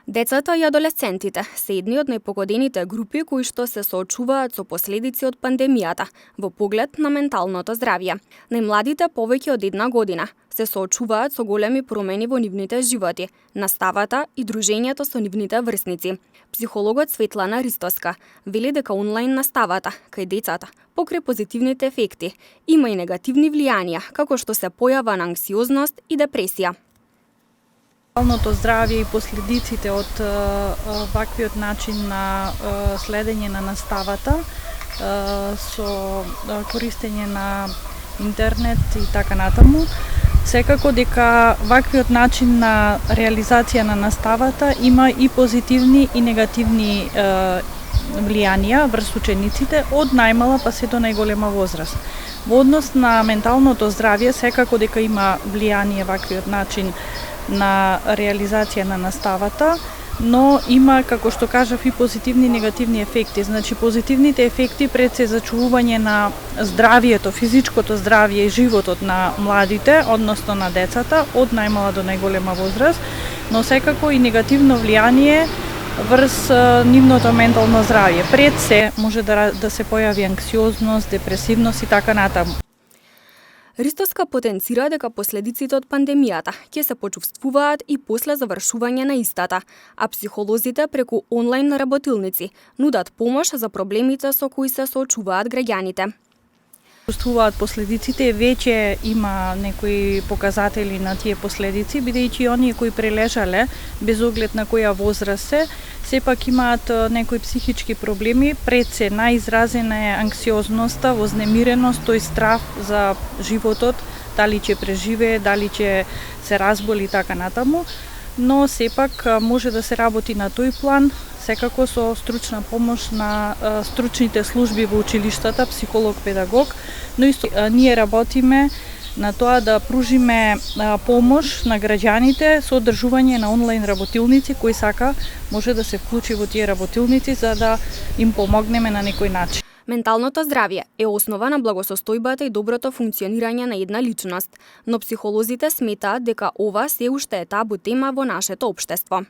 Децата и адолесцентите се едни од најпогодените групи кои што се соочуваат со последици од пандемијата во поглед на менталното здравје. Најмладите повеќе од една година се соочуваат со големи промени во нивните животи, наставата и дружењето со нивните врсници. Психологот Светлана Ристоска вели дека онлайн наставата кај децата, покрај позитивните ефекти, има и негативни влијанија, како што се појава на анксиозност и депресија. Менталното здравје и последиците од ваквиот начин на следење на наставата со користење на интернет и така натаму, секако дека ваквиот начин на реализација на наставата има и позитивни и негативни влијанија врз учениците од најмала па се до најголема возраст. Во однос на менталното здравје секако дека има влијание ваквиот начин на реализација на наставата, но има, како што кажав, и позитивни и негативни ефекти. Значи, позитивните ефекти пред се зачувување на здравието, физичкото здравје и животот на младите, односно на децата, од најмала до најголема возраст, но секако и негативно влијание врз нивното ментално здравје. Пред се може да се појави анксиозност, депресивност и така натаму. Ристоска потенцира дека последиците од пандемијата ќе се почувствуваат и после завршување на истата, а психолозите преку онлайн работилници нудат помош за проблемите со кои се соочуваат граѓаните. Чувствуваат последиците, веќе има некои показатели на тие последици, бидејќи оние кои прележале, без оглед на која возраст се, сепак имаат некои психички проблеми, пред се најизразена е анксиозноста, вознемиреност, тој страв за животот, дали ќе преживее, дали ќе се разболи и така натаму, но сепак може да се работи на тој план, секако со стручна помош на стручните служби во училиштата, психолог, педагог, но исто ние работиме на тоа да пружиме помош на граѓаните со одржување на онлайн работилници, кој сака може да се вклучи во тие работилници за да им помогнеме на некој начин. Менталното здравје е основа на благосостојбата и доброто функционирање на една личност, но психолозите сметаат дека ова се уште е табу тема во нашето општество.